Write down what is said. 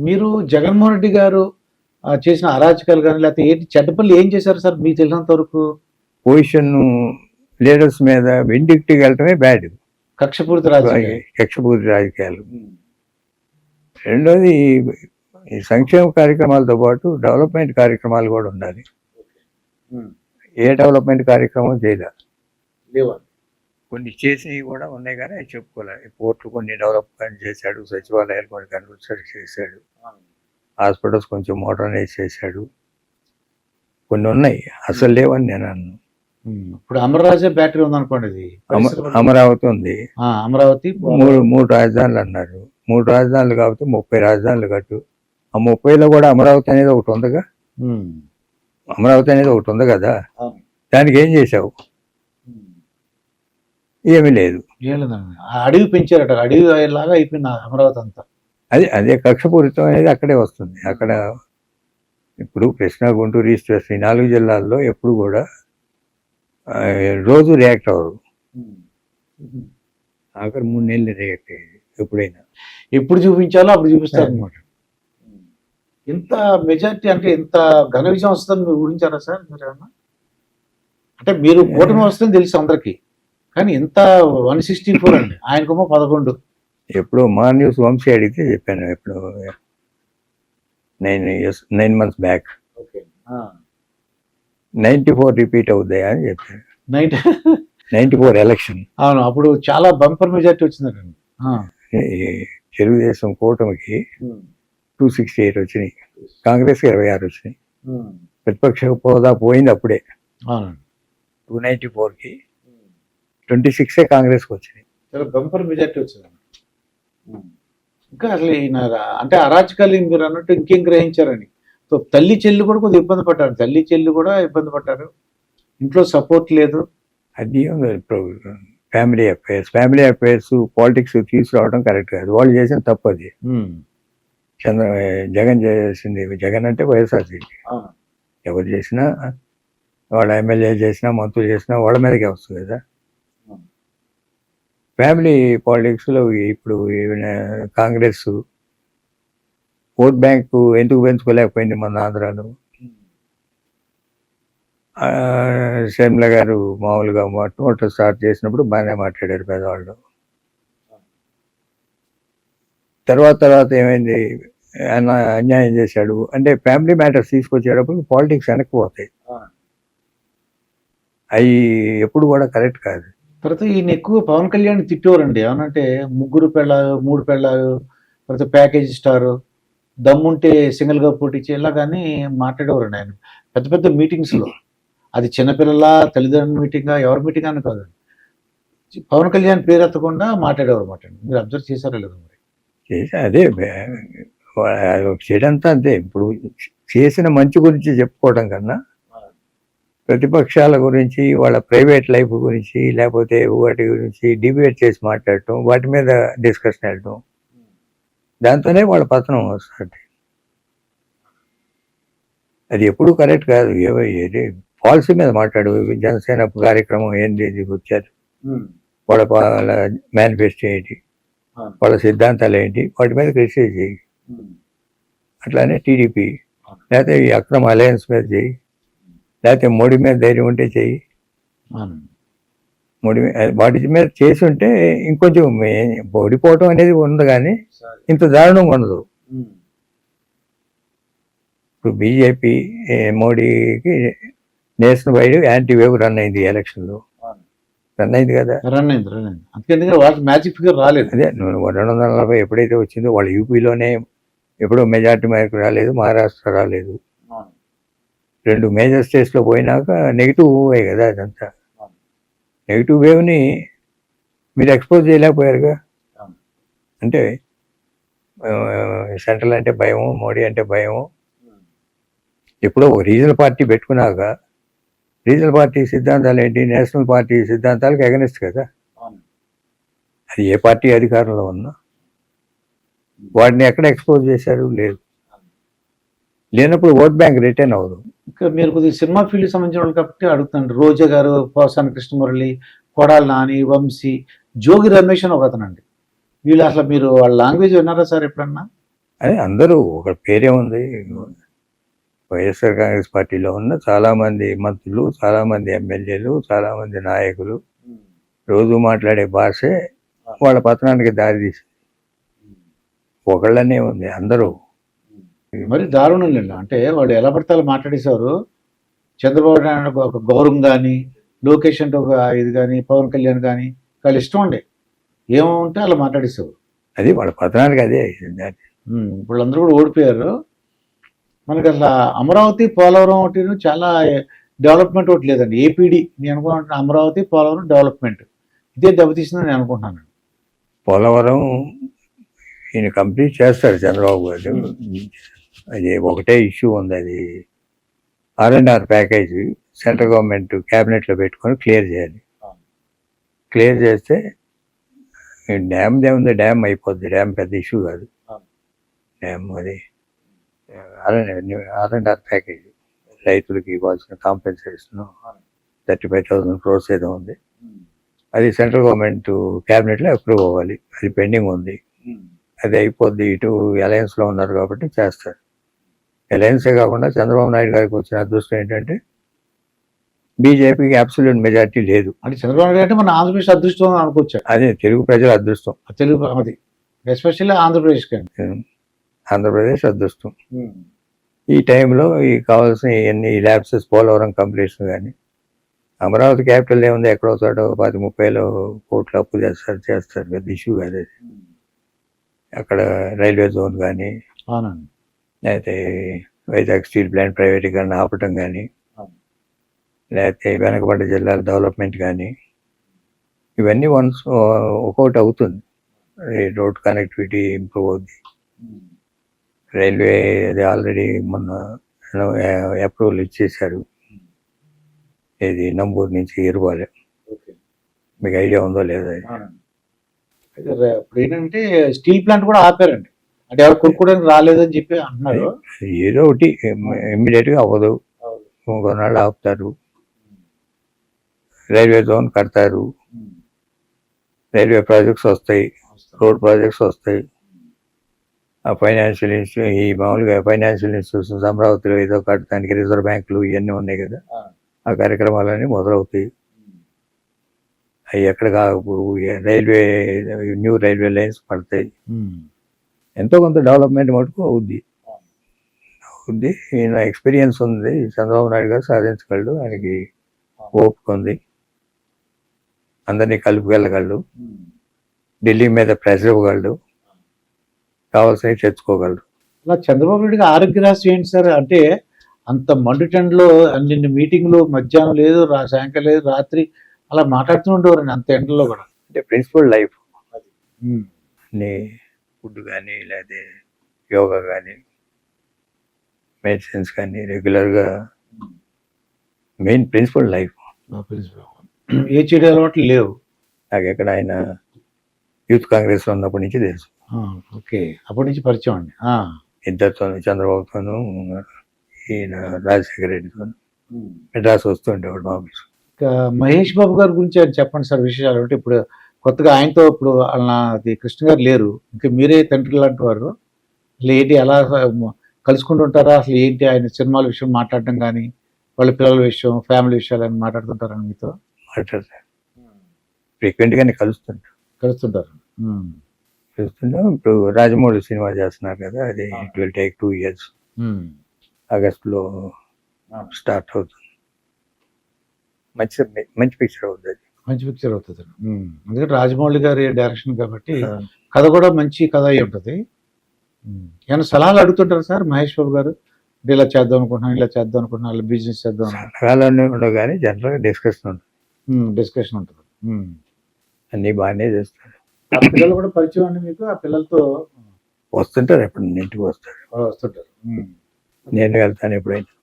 మీరు జగన్మోహన్ రెడ్డి గారు చేసిన అరాచకాలు గాని, లేకపోతే ఏంటి చెడ్డ పనులు ఏం చేశారు సార్ మీకు తెలిసినంత వరకు? పొజిషన్ లీడర్స్ మీద వెండిక్టికి వెళ్ళటమే బ్యాడ్. కక్షపూరిత రాజకీయాలు. కక్షపూరిత రాజకీయాలు. రెండోది ఈ సంక్షేమ కార్యక్రమాలతో పాటు డెవలప్మెంట్ కార్యక్రమాలు కూడా ఉండాలి. ఏ డెవలప్మెంట్ కార్యక్రమం చేయలేదు. కొన్ని చేసినవి కూడా ఉన్నాయి కానీ అవి చెప్పుకోలేదు. పోర్టులు కొన్ని డెవలప్మెంట్ చేశాడు, సచివాలయాలు కొన్ని కన్స్ట్రక్ట్ చేశాడు, హాస్పిటల్స్ కొంచెం మోడర్నైజ్ చేశాడు. కొన్ని ఉన్నాయి, అసలు లేవని నేను అన్నాను. ఇప్పుడు అమరరాజా బ్యాటరీ ఉందనుకోండి, ఇది అమరావతి ఉంది. అమరావతి మూడు రాజధానులు అన్నారు. 3 రాజధానులు కాబట్టి 30 రాజధానులు కట్టు. ఆ 30లో కూడా అమరావతి అనేది ఒకటి ఉందిగా. అమరావతి అనేది ఒకటి ఉంది కదా, దానికి ఏం చేసావు? ఏమీ లేదు. అడవి పెంచారట, అడవి లాగా అయిపోయింది అమరావతి అంతా. అదే కక్షపూరితం అనేది అక్కడే వస్తుంది. అక్కడ ఇప్పుడు కృష్ణా, గుంటూరు, ఈస్ట్, వెస్ట్ ఈ 4 జిల్లాల్లో ఎప్పుడు కూడా రోజు రియాక్ట్ అవ్వరు. ఆఖరి 3 నెలలు రియాక్ట్ అయ్యేది. ఎప్పుడైనా ఎప్పుడు చూపించాలో అప్పుడు చూపిస్తారు అనమాట. ఇంత మెజారిటీ అంటే ఇంత ఘన విజయం వస్తుందని మీరు ఊహించారా సార్? మీరు ఏమన్నా అంటే మీరు కూటమి వస్తుందని తెలుసు అందరికి, కానీ ఇంత 164 అండి, ఆయనకేమో 11. ఎప్పుడు మా న్యూస్ వంశీ అడిగితే చెప్పాను, ఎప్పుడు 9 months బ్యాక్ 94 రిపీట్ అవుతాయా అని చెప్పాను. 94 ఎలక్షన్. అవును, అప్పుడు చాలా బంపర్ మెజారిటీ వచ్చిందండి. తెలుగుదేశం కూటమికి 268 వచ్చినాయి, కాంగ్రెస్కి 26 వచ్చినాయి. ప్రతిపక్ష హోదా పోయింది అప్పుడే. 294కి 26 కాంగ్రెస్కి వచ్చినాయి. చాలా బంపర్ మెజారిటీ వచ్చింది. ఇంకా అసలు ఈయన అంటే అరాచకాలు మీరు అన్నట్టు ఇంకేం గ్రహించారని. సో తల్లి చెల్లి కూడా కొద్దిగా ఇబ్బంది పడ్డారు, తల్లి చెల్లి కూడా ఇబ్బంది పడ్డారు, ఇంట్లో సపోర్ట్ లేదు. అది ఫ్యామిలీ అఫైర్స్ పాలిటిక్స్ తీసుకురావడం కరెక్ట్ కాదు. వాళ్ళు చేసిన తప్పు అది. జగన్ చేసింది, జగన్ అంటే వైఎస్ఆర్సీపీ. ఎవరు చేసినా, వాళ్ళ ఎమ్మెల్యే చేసినా, మంత్రులు చేసినా వాళ్ళ మీదకే వస్తుంది కదా. ఫ్యామిలీ పాలిటిక్స్లో ఇప్పుడు కాంగ్రెస్ ఓట్ బ్యాంకు ఎందుకు పెంచుకోలేకపోయింది మన ఆంధ్రాలో? షర్మిల గారు మామూలుగా మొట్టమొదటి స్టార్ట్ చేసినప్పుడు బాగానే మాట్లాడారు పేదవాళ్ళు. తర్వాత ఏమైంది? అన్యాయం చేశాడు అంటే ఫ్యామిలీ మ్యాటర్స్ తీసుకొచ్చేటప్పుడు పాలిటిక్స్ వెనక్కి పోతాయి. అవి ఎప్పుడు కూడా కరెక్ట్ కాదు. తర్వాత ఈయన ఎక్కువ పవన్ కళ్యాణ్ తిట్టేవారండి. ఏమనంటే 3 పెళ్ళాలు 3 పెళ్ళాలు, తర్వాత ప్యాకేజ్ స్టారు, దమ్ముంటే సింగిల్గా పోటీ చేయాలా కానీ మాట్లాడేవారండి ఆయన పెద్ద పెద్ద మీటింగ్స్లో. అది చిన్నపిల్లల తల్లిదండ్రుల మీటింగా, ఎవరి మీటింగ్ అని కాదు, పవన్ కళ్యాణ్ పేరు ఎత్తకుండా మాట్లాడేవారు అన్నమాట. మీరు అబ్జర్వ్ చేశారా లేదు? మరి అదే చేయడంతా అంతే. ఇప్పుడు చేసిన మంచి గురించి చెప్పుకోవడం కన్నా ప్రతిపక్షాల గురించి, వాళ్ళ ప్రైవేట్ లైఫ్ గురించి, లేకపోతే వాటి గురించి డిబేట్ చేసి మాట్లాడటం, వాటి మీద డిస్కషన్ వెళ్ళటం, దాంతోనే వాళ్ళ పతనం వస్తుంది. అది ఎప్పుడు కరెక్ట్ కాదు. పాలసీ మీద మాట్లాడు. జనసేన కార్యక్రమం ఏంటి వచ్చారు, వాళ్ళ మేనిఫెస్టో ఏంటి, వాళ్ళ సిద్ధాంతాలు ఏంటి, వాటి మీద క్రిటిసైజ్ చేయి. అట్లానే టీడీపీ లేకపోతే ఈ అక్రమ అలయన్స్ మీద చేయి, లేకపోతే మోడీ మీద ధైర్యం ఉంటే చెయ్యి. మోడీ వాటి మీద చేసి ఉంటే ఇంకొంచెం ఓడిపోవటం అనేది ఉండదు, కానీ ఇంత దారుణంగా ఉండదు. ఇప్పుడు బీజేపీ మోడీకి national wide anti wave run అయింది ఎలక్షన్లో. రన్ అయింది కదా, రన్ అయింది. అందుకని వాళ్ళకి మ్యాజిక్ ఫిగర్ రాలేదు. అదే 240 ఎప్పుడైతే వచ్చిందో, వాళ్ళు యూపీలోనే ఎప్పుడో మెజార్టీ మేరకు రాలేదు, మహారాష్ట్ర రాలేదు. 2 మేజర్ స్టేట్స్లో పోయినాక నెగిటివ్ అయ్యాయి కదా. అదంతా నెగిటివ్ వేవ్ని మీరు ఎక్స్పోజ్ చేయలేకపోయారుగా. అంటే సెంట్రల్ అంటే భయము, మోడీ అంటే భయము. ఎప్పుడో ఒక రీజనల్ పార్టీ పెట్టుకున్నాక రీజనల్ పార్టీ సిద్ధాంతాలు ఏంటి, నేషనల్ పార్టీ సిద్ధాంతాలకు ఎగనిస్ట్ కదా. అది ఏ పార్టీ అధికారంలో ఉన్నా వాటిని ఎక్కడ ఎక్స్పోజ్ చేశారు? లేదు. లేనప్పుడు ఓట్ బ్యాంక్ రిటర్న్ అవ్వదు. ఇంకా మీరు కొద్దిగా సినిమా ఫీల్డ్ సంబంధించిన వాళ్ళు కాబట్టి అడుగుతాను. రోజా గారు, పోసాని కృష్ణమురళి, కొడాలి నాని, వంశీ, జోగి రమేష్ అని ఒక అతనండి. వీళ్ళు అసలు మీరు వాళ్ళ లాంగ్వేజ్ విన్నారా సార్ ఎప్పుడన్నా? అదే అందరూ ఒక పేరే ఉంది. వైఎస్ఆర్ కాంగ్రెస్ పార్టీలో ఉన్న చాలామంది మంత్రులు, చాలామంది ఎమ్మెల్యేలు, చాలామంది నాయకులు రోజు మాట్లాడే భాషే వాళ్ళ పతనానికి దారి తీసింది. ఒకళ్ళనే ఉంది, అందరూ. మరి దారుణం లేదు. అంటే వాళ్ళు ఎలా పడితే అలా మాట్లాడేశారు. చంద్రబాబు నాయుడు ఒక గౌరవం కానీ, లోకేష్ అంటే ఒక ఇది కానీ, పవన్ కళ్యాణ్ కానీ వాళ్ళు ఇష్టం ఉండే ఏమంటే అలా మాట్లాడేశారు. అది వాళ్ళ పతనానికి అదే. వాళ్ళందరూ కూడా ఓడిపోయారు. మనకి అసలు అమరావతి పోలవరం ఒకటి చాలా డెవలప్మెంట్ ఒకటి లేదండి. ఏపీడీ నేను అనుకుంటున్నాను, అమరావతి పోలవరం డెవలప్మెంట్ ఇదే దెబ్బతీసిందని నేను అనుకుంటున్నాను. పోలవరం ఈయన కంప్లీట్ చేస్తారు చంద్రబాబు గారు. అది ఒకటే ఇష్యూ ఉంది, అది R&R ప్యాకేజ్ సెంట్రల్ గవర్నమెంట్ క్యాబినెట్లో పెట్టుకొని క్లియర్ చేయాలి. క్లియర్ చేస్తే డ్యామ్ ఏముంది, డ్యామ్ అయిపోద్ది. డ్యామ్ పెద్ద ఇష్యూ కాదు. డ్యామ్ అది R&R ప్యాకేజ్ రైతులకి ఇవ్వాల్సిన కాంపెన్సేషన్ 35,000 crores ఏదో ఉంది. అది సెంట్రల్ గవర్నమెంట్ క్యాబినెట్లో అప్రూవ్ అవ్వాలి. అది పెండింగ్ ఉంది. అది అయిపోద్ది. ఇటు అలయన్స్లో ఉన్నారు కాబట్టి చేస్తారు. అలయన్సే కాకుండా చంద్రబాబు నాయుడు గారికి వచ్చిన అదృష్టం ఏంటంటే బీజేపీకి అబ్సల్యూట్ మెజారిటీ లేదు. అంటే చంద్రబాబు నాయుడు అంటే మన ఆంధ్రప్రదేశ్ అదృష్టం అనుకోవచ్చు. అదే తెలుగు ప్రజల అదృష్టం. తెలుగు అది ఎస్పెషల్లీ ఆంధ్రప్రదేశ్ కండి. ఆంధ్రప్రదేశ్ అదృష్టం. ఈ టైంలో ఈ కావాల్సిన ఇవన్నీ ల్యాబ్సెస్, పోలవరం కంప్లీషన్ కానీ, అమరావతి క్యాపిటల్ ఏముంది, ఎక్కడో చోట 30-30 కోట్ల అప్పు చేస్తారు. పెద్ద ఇష్యూ కాదు అది. అక్కడ రైల్వే జోన్ కానీ, అవునండి, లేకపోతే వైజాగ్ స్టీల్ ప్లాంట్ ప్రైవేటీకరణ ఆపటం కానీ, లేకపోతే వెనకబడ్డ జిల్లాల డెవలప్మెంట్ కానీ, ఇవన్నీ వన్స్ ఒక్కొక్కటి అవుతుంది. రోడ్ కనెక్టివిటీ ఇంప్రూవ్ అవుద్ది. రైల్వే అది ఆల్రెడీ మొన్న అప్రూవల్ ఇచ్చేశారు. ఇది నంబూరు నుంచి ఇరువాలి. మీకు ఐడియా ఉందో లేదో? ఇప్పుడు ఏంటంటే స్టీల్ ప్లాంట్ కూడా ఆపారండి. అంటే ఎవరు కొనుక్కోవడానికి రాలేదని చెప్పి అంటున్నారు. ఏదో ఒకటి ఇమ్మీడియట్గా అవ్వదు, కొన్నాళ్ళు ఆపుతారు. రైల్వే జోన్ కడతారు, రైల్వే ప్రాజెక్ట్స్ వస్తాయి, రోడ్ ప్రాజెక్ట్స్ వస్తాయి. ఆ ఫైనాన్షియల్ ఈ మామూలుగా ఫైనాన్షియల్ ఇన్స్టిట్యూషన్స్ అమరావతిలో ఏదో కట్టడానికి రిజర్వ్ బ్యాంకులు ఇవన్నీ ఉన్నాయి కదా, ఆ కార్యక్రమాలన్నీ మొదలవుతాయి. అవి ఎక్కడ రైల్వే న్యూ రైల్వే లైన్స్ పడతాయి. ఎంతో కొంత డెవలప్మెంట్ మటుకు అవుద్ది. ఈయన ఎక్స్పీరియన్స్ ఉంది. చంద్రబాబు నాయుడు గారు సాధించగలడు. ఆయనకి ఓపిక ఉంది. అందరినీ కలుపుకెళ్ళగలడు. ఢిల్లీ మీద ప్రెషర్ ఇవ్వగలడు. కావాల్సినవి తెచ్చుకోగలరు. అలా చంద్రబాబు నాయుడుకి ఆరోగ్య రహస్యం ఏంటి సార్? అంటే అంత మండుటెండలో అన్ని మీటింగ్లు, మధ్యాహ్నం లేదు, సాయంకాలం లేదు, రాత్రి అలా మాట్లాడుతూ ఉండేవారండి అంత ఎండలో కూడా. అంటే ప్రిన్సిపల్ లైఫ్ అన్ని ఫుడ్ కానీ, లేదా యోగా కానీ, మెడిసిన్స్ కానీ రెగ్యులర్గా మెయిన్ ప్రిన్సిపల్ లైఫ్. ఏ చెడు అలవాట్లు లేవు నాకు. ఎక్కడ ఆయన యూత్ కాంగ్రెస్లో ఉన్నప్పటి నుంచి తెలుసు. ఓకే, అప్పటి నుంచి పరిచయం అండి. ఇద్దరితో, చంద్రబాబుతోనూ, ఈయన రాజశేఖర రెడ్డితో మెడ్రాస్ వస్తుండేవాడు మా ఆఫీస్. ఇంకా మహేష్ బాబు గారి గురించి చెప్పండి సార్ విశేషాలు. అంటే ఇప్పుడు కొత్తగా ఆయనతో ఇప్పుడు అది కృష్ణ గారు లేరు, ఇంకా మీరే తండ్రి లాంటి వారు. అసలు ఏంటి, ఎలా కలుసుకుంటుంటారా? అసలు ఏంటి ఆయన సినిమాల విషయం మాట్లాడడం కానీ, వాళ్ళ పిల్లల విషయం, ఫ్యామిలీ విషయాలు అని మాట్లాడుతుంటారని మీతో? మాట్లాడతారు, ఫ్రీక్వెంట్గానే కలుస్తుంటారు. చూస్తున్నాం. ఇప్పుడు రాజమౌళి సినిమా చేస్తున్నారు కదా, అది ఇట్ విల్ టేక్ 2 years. ఆగస్టులో స్టార్ట్ అవుతుంది. మంచి పిక్చర్ అవుతుంది. మంచి పిక్చర్ అవుతుంది. ఎందుకంటే రాజమౌళి గారి డైరెక్షన్ కాబట్టి కథ కూడా మంచి కథ అయి ఉంటుంది. ఏమైనా సలహాలు అడుగుతుంటారు సార్ మహేష్ బాబు గారు? ఇలా చేద్దాం అనుకుంటున్నాను, ఇలా చేద్దాం అనుకుంటున్నాను, ఇలా బిజినెస్ చేద్దాం. సలహాలన్నీ ఉండవు కానీ జనరల్గా డిస్కషన్ ఉంటుంది. డిస్కషన్ ఉంటుంది. అన్నీ బాగానే చేస్తారు. ఆ పిల్లలు కూడా పరిచయం అండి మీకు? ఆ పిల్లలతో వస్తుంటారు, ఎప్పుడు ఇంటికి వస్తుంటారు. వస్తుంటారు. నేను వెళ్తాను ఎప్పుడైనా.